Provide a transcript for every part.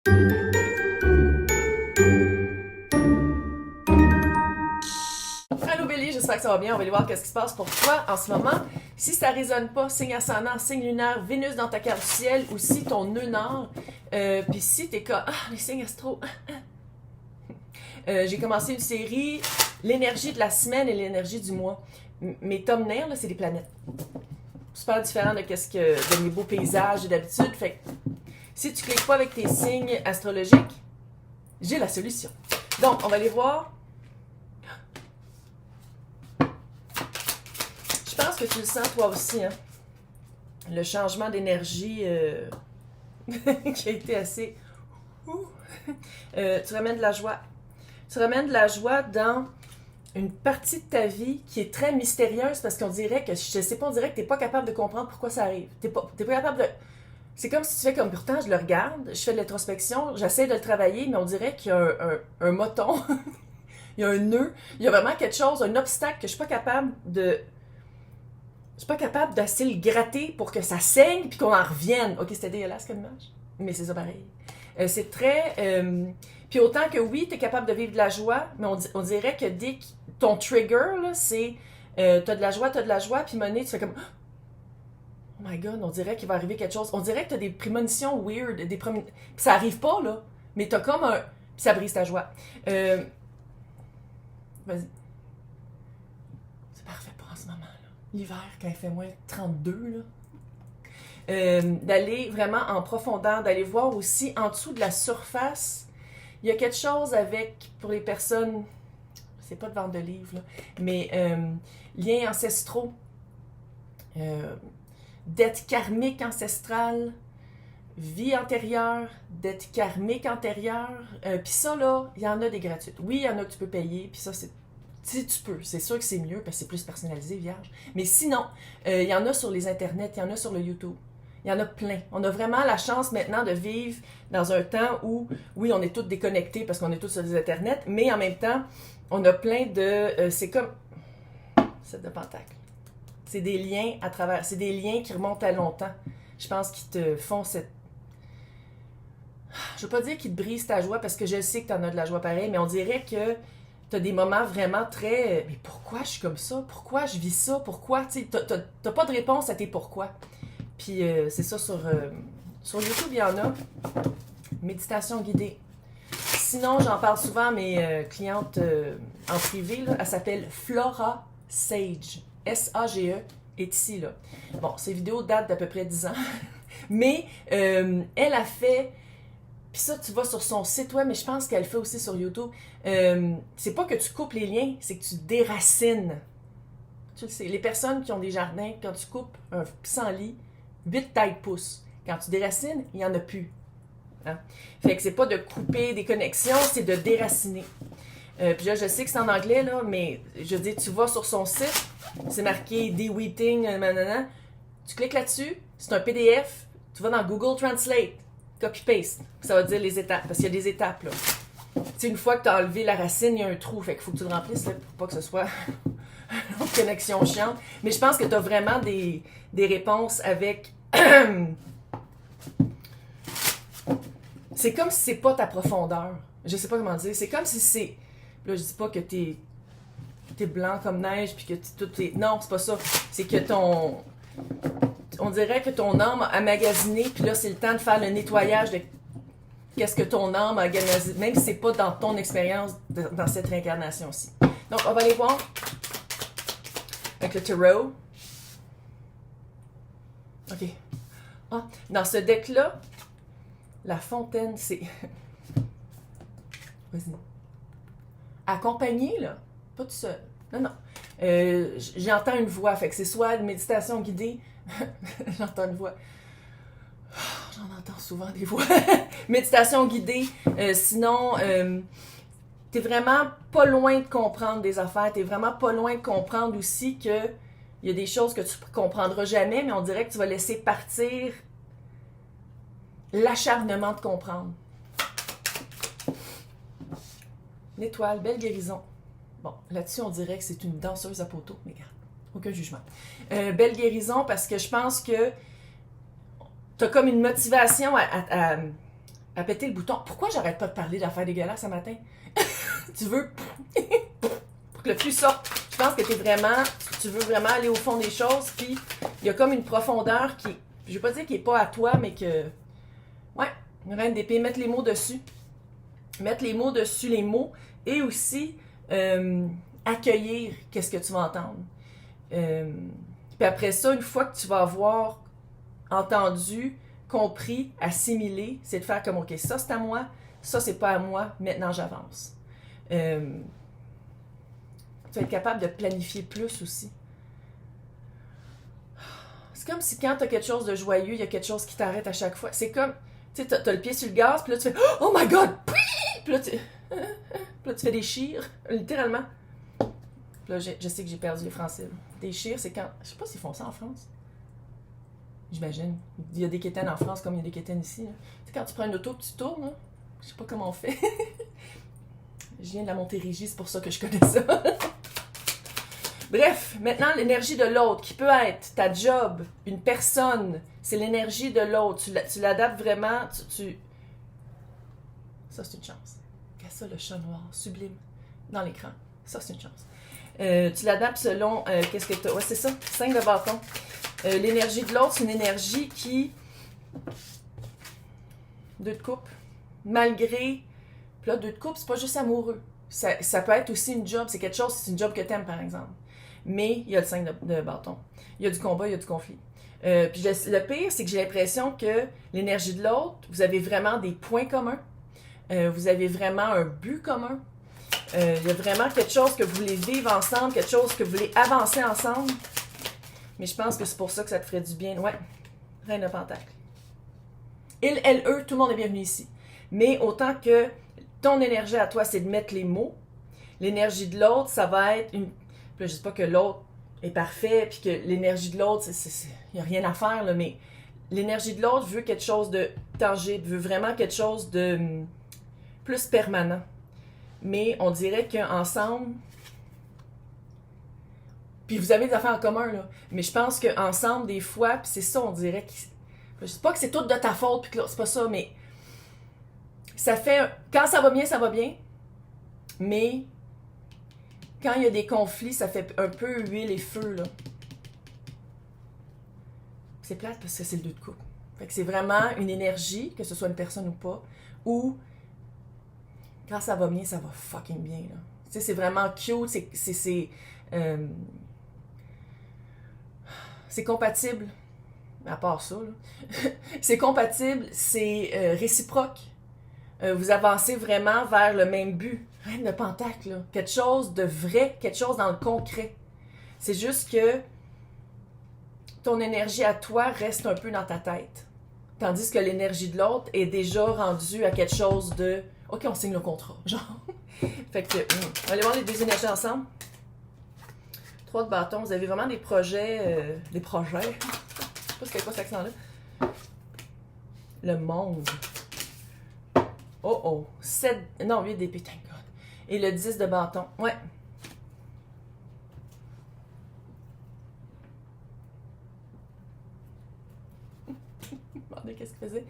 Allô Bélier, j'espère que ça va bien. On va aller voir qu'est-ce qui se passe pour toi en ce moment. Si ça résonne pas, signe ascendant, signe lunaire, Vénus dans ta carte du ciel, ou si ton nœud nord, puis si t'es comme les signes astro. J'ai commencé une série, l'énergie de la semaine et l'énergie du mois. Mes thumbnails, là, c'est des planètes. Super différent de mes beaux paysages d'habitude. Fait que si tu cliques pas avec tes signes astrologiques, j'ai la solution. Donc, on va aller voir. Je pense que tu le sens toi aussi, hein? Le changement d'énergie qui a été assez... tu ramènes de la joie. Tu ramènes de la joie dans une partie de ta vie qui est très mystérieuse parce qu'on dirait que, je sais pas, on dirait que t'es pas capable de comprendre pourquoi ça arrive. T'es pas capable de... C'est comme si tu fais comme, pourtant je le regarde, je fais de l'introspection, j'essaie de le travailler, mais on dirait qu'il y a un moton, il y a un nœud, il y a vraiment quelque chose, un obstacle que je suis pas capable de... Je suis pas capable d'assez le gratter pour que ça saigne puis qu'on en revienne. Ok, c'était dégueulasse comme image, mais c'est ça pareil. C'est très... Puis autant que oui, t'es capable de vivre de la joie, mais on dirait que dès que ton trigger, là, c'est t'as de la joie, puis monnaie, tu fais comme... Oh my god, on dirait qu'il va arriver quelque chose. On dirait que t'as des prémonitions weird, puis ça arrive pas, là, mais t'as comme un... Puis ça brise ta joie. Vas-y. C'est parfait pour en ce moment, là. L'hiver, quand il fait moins 32, là. D'aller vraiment en profondeur, d'aller voir aussi en dessous de la surface. Il y a quelque chose avec, pour les personnes, c'est pas de vente de livres, là, mais liens ancestraux, dette karmique ancestrale, vie antérieure, dette karmique antérieure. Puis ça, là, il y en a des gratuites. Oui, il y en a que tu peux payer, puis ça, c'est... Si tu peux, c'est sûr que c'est mieux parce que c'est plus personnalisé, vierge. Mais sinon, il y en a sur les internets, il y en a sur le YouTube. Il y en a plein. On a vraiment la chance maintenant de vivre dans un temps où, oui, on est tous déconnectés parce qu'on est tous sur les internets, mais en même temps, on a plein de... c'est comme... C'est de pentacle. C'est des liens à travers... C'est des liens qui remontent à longtemps. Je pense qu'ils te font cette... Je veux pas dire qu'ils te brisent ta joie parce que je sais que t'en as de la joie pareil, mais on dirait que t'as des moments vraiment très... Mais pourquoi je suis comme ça? Pourquoi je vis ça? Pourquoi? Tu sais, t'as pas de réponse à tes pourquoi. Puis c'est ça, sur YouTube, il y en a. Méditation guidée. Sinon, j'en parle souvent à mes clientes en privé. Là. Elle s'appelle Flora Sage. S-A-G-E. Est ici, là. Bon, ces vidéos datent d'à peu près 10 ans. Mais elle a fait... Puis ça, tu vas sur son site web, mais je pense qu'elle fait aussi sur YouTube. C'est pas que tu coupes les liens, c'est que tu déracines. Tu le sais. Les personnes qui ont des jardins, quand tu coupes un pissenlit, 8 tailles pouces. Quand tu déracines, il n'y en a plus. Hein? Fait que c'est pas de couper des connexions, c'est de déraciner. Puis là, je sais que c'est en anglais, là, mais je dis, tu vas sur son site, c'est marqué de-weeding, nanana. Tu cliques là-dessus, c'est un PDF, tu vas dans Google Translate, copy-paste, ça va te dire les étapes, parce qu'il y a des étapes, là. Tu sais, une fois que tu as enlevé la racine, il y a un trou, fait qu'il faut que tu le remplisses, là, pour pas que ce soit une connexion chiante. Mais je pense que tu as vraiment des réponses avec... C'est comme si c'est pas ta profondeur. Je sais pas comment dire. C'est comme si c'est... Là, je dis pas que t'es blanc comme neige puis que tout est... Non, c'est pas ça. C'est que on dirait que ton âme a magasiné puis là, c'est le temps de faire le nettoyage de qu'est-ce que ton âme a magasiné, même si c'est pas dans ton expérience dans cette réincarnation-ci. Donc, on va aller voir avec le tarot. OK. Ah, dans ce deck-là, la fontaine, c'est... Vas-y. Accompagné, là. Pas tout seul. Non, non. J'entends une voix. Fait que c'est soit une méditation guidée. J'entends une voix. J'en entends souvent des voix. Méditation guidée. Sinon, t'es vraiment pas loin de comprendre des affaires. T'es vraiment pas loin de comprendre aussi que il y a des choses que tu comprendras jamais, mais on dirait que tu vas laisser partir l'acharnement de comprendre. L'étoile, belle guérison. Bon, là-dessus, on dirait que c'est une danseuse à poteau, mais regarde, aucun jugement. Belle guérison parce que je pense que t'as comme une motivation à péter le bouton. Pourquoi j'arrête pas de parler d'affaires dégueulasses ce matin? Tu veux pour que le flux sorte. Je pense que tu veux vraiment aller au fond des choses, puis il y a comme une profondeur qui, je veux pas dire qui est pas à toi, mais que, ouais, une reine d'épée, mettre les mots dessus. Mettre les mots dessus, les mots, et aussi accueillir qu'est-ce que tu vas entendre. Puis après ça, une fois que tu vas avoir entendu, compris, assimilé, c'est de faire comme, ok, ça c'est à moi, ça c'est pas à moi, maintenant j'avance. Tu vas être capable de planifier plus aussi. C'est comme si quand tu as quelque chose de joyeux, il y a quelque chose qui t'arrête à chaque fois. C'est comme, tu sais, t'as le pied sur le gaz, puis là tu fais « Oh my God! » Puis là tu fais des chires, littéralement. Puis là, je sais que j'ai perdu les français. Des chires, c'est quand... Je sais pas s'ils font ça en France. J'imagine. Il y a des quétaines en France comme il y a des quétaines ici. Tu sais, quand tu prends une auto, tu tournes, là. Je sais pas comment on fait. Je viens de la Montérégie, c'est pour ça que je connais ça. Bref, maintenant, l'énergie de l'autre, qui peut être ta job, une personne, c'est l'énergie de l'autre. Tu l'adaptes vraiment, Ça, c'est une chance. Regarde ça, le chat noir, sublime, dans l'écran. Ça, c'est une chance. Tu l'adaptes selon qu'est-ce que tu as. Ouais, c'est ça, 5 de bâton. L'énergie de l'autre, c'est une énergie qui... 2 de coupe. Malgré... Puis là, 2 de coupe, c'est pas juste amoureux. Ça peut être aussi une job. C'est quelque chose, c'est une job que t'aimes, par exemple. Mais il y a le 5 de bâton. Il y a du combat, il y a du conflit. Puis le pire, c'est que j'ai l'impression que l'énergie de l'autre, vous avez vraiment des points communs. Vous avez vraiment un but commun. Il y a vraiment quelque chose que vous voulez vivre ensemble, quelque chose que vous voulez avancer ensemble. Mais je pense que c'est pour ça que ça te ferait du bien. Ouais, Reine de Pentacle. Il, elle, eux, tout le monde est bienvenu ici. Mais autant que ton énergie à toi, c'est de mettre les mots, l'énergie de l'autre, ça va être une... Là, je dis pas que l'autre est parfait, puis que l'énergie de l'autre, il n'y a rien à faire, là, mais l'énergie de l'autre veut quelque chose de tangible, veut vraiment quelque chose de plus permanent. Mais on dirait qu'ensemble, puis vous avez des affaires en commun, là, mais je pense qu'ensemble, des fois, puis c'est ça, on dirait que... Je sais pas que c'est tout de ta faute, puis que c'est pas ça, mais ça fait... Quand ça va bien, mais quand il y a des conflits, ça fait un peu huile et feu, là. C'est plate parce que c'est le 2 de coupe. Fait que c'est vraiment une énergie, que ce soit une personne ou pas, où quand ça va bien, ça va fucking bien, là. Tu sais, c'est vraiment cute, c'est compatible. À part ça, là. C'est compatible, c'est réciproque. Vous avancez vraiment vers le même but. Reine de Pentacle, là. Quelque chose de vrai, quelque chose dans le concret. C'est juste que ton énergie à toi reste un peu dans ta tête. Tandis que l'énergie de l'autre est déjà rendue à quelque chose de « OK, on signe le contrat. » Genre. Fait que, on va aller voir les deux énergies ensemble. 3 de bâton. Vous avez vraiment des projets. Je sais pas c'est quoi cet accent-là. Le monde. Oh oh. 7. Non, 8 d'épée, thank God. Et le 10 de bâton. Ouais. Qu'est-ce qu'il faisait?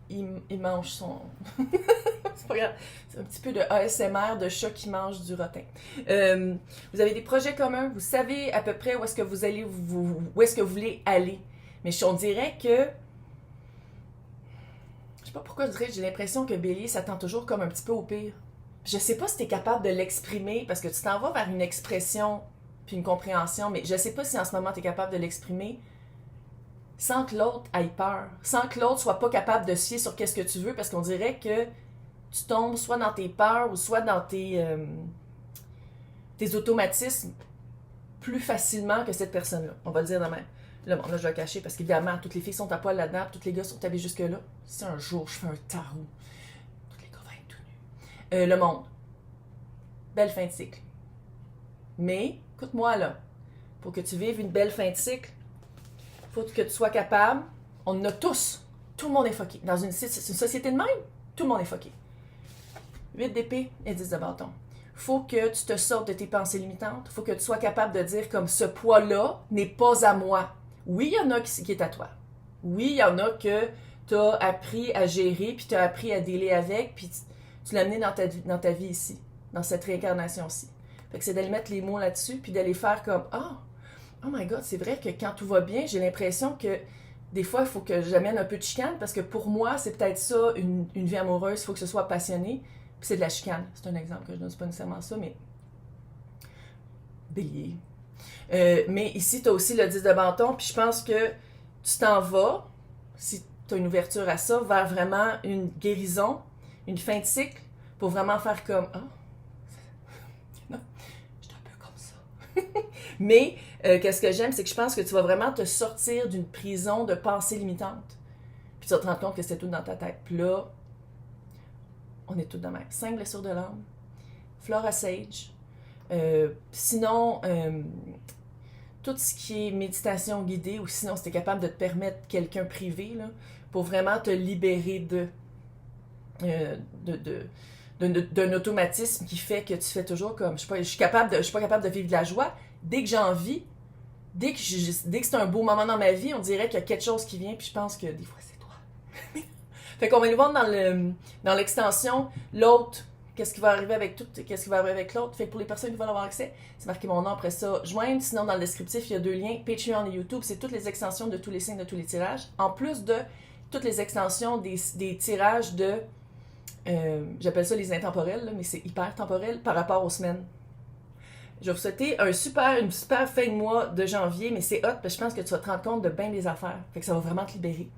Il mange son... C'est pas grave. C'est un petit peu de ASMR de chat qui mange du rotin. Vous avez des projets communs. Vous savez à peu près où est-ce que vous allez, où est-ce que vous voulez aller. Mais on dirait que... Je sais pas pourquoi je dirais, j'ai l'impression que Bélier s'attend toujours comme un petit peu au pire. Je sais pas si tu es capable de l'exprimer, parce que tu t'en vas vers une expression puis une compréhension, mais je sais pas si en ce moment tu es capable de l'exprimer sans que l'autre ait peur, sans que l'autre soit pas capable de se fier sur qu'est-ce que tu veux, parce qu'on dirait que tu tombes soit dans tes peurs ou soit dans tes automatismes plus facilement que cette personne-là. On va le dire de même. Là, bon, là, je vais le cacher parce qu'évidemment, toutes les filles sont à poil là-dedans, tous les gars sont allés jusque-là. Si un jour je fais un tarot, tous les gars vont être tout nus. Le monde. Belle fin de cycle. Mais, écoute-moi là, pour que tu vives une belle fin de cycle, faut que tu sois capable, on en a tous, tout le monde est fucké. Dans une société de même, tout le monde est fucké. 8 d'épée et 10 de bâton. Faut que tu te sortes de tes pensées limitantes, faut que tu sois capable de dire comme ce poids-là n'est pas à moi. Oui, il y en a qui est à toi. Oui, il y en a que t'as appris à gérer, puis t'as appris à dealer avec, puis tu l'as amené dans ta vie ici, dans cette réincarnation-ci. Fait que c'est d'aller mettre les mots là-dessus, puis d'aller faire comme « Ah! Oh my God, c'est vrai que quand tout va bien, j'ai l'impression que des fois, il faut que j'amène un peu de chicane, parce que pour moi, c'est peut-être ça, une vie amoureuse, il faut que ce soit passionné, puis c'est de la chicane. » C'est un exemple que je donne, c'est pas nécessairement ça, mais... Bélier. Mais ici, tu as aussi le 10 de bâton, puis je pense que tu t'en vas, si tu as une ouverture à ça, vers vraiment une guérison, une fin de cycle, pour vraiment faire comme « Ah, non, je suis un peu comme ça. » Mais qu'est-ce que j'aime, c'est que je pense que tu vas vraiment te sortir d'une prison de pensées limitantes. Puis tu vas te rendre compte que c'est tout dans ta tête. Puis là, on est tous de même. 5 blessures de l'âme, Flora Sage. Sinon, tout ce qui est méditation guidée, ou sinon, si tu es capable de te permettre quelqu'un privé, là, pour vraiment te libérer d'un automatisme qui fait que tu fais toujours comme je suis pas capable de vivre de la joie. Dès que j'ai envie, dès que c'est un beau moment dans ma vie, on dirait qu'il y a quelque chose qui vient, puis je pense que des fois c'est toi. Fait qu'on va aller voir dans l'extension l'autre, qu'est-ce qui va arriver avec tout, qu'est-ce qui va arriver avec l'autre. Fait que pour les personnes qui veulent avoir accès, c'est marqué mon nom après ça, joindre. Sinon dans le descriptif, il y a 2 liens, Patreon et YouTube, c'est toutes les extensions de tous les signes, de tous les tirages, en plus de toutes les extensions des tirages de j'appelle ça les intemporels, là, mais c'est hyper temporel par rapport aux semaines. Je vais vous souhaiter une super fin de mois de janvier, mais c'est hot parce que je pense que tu vas te rendre compte de bien des affaires. Fait que ça va vraiment te libérer.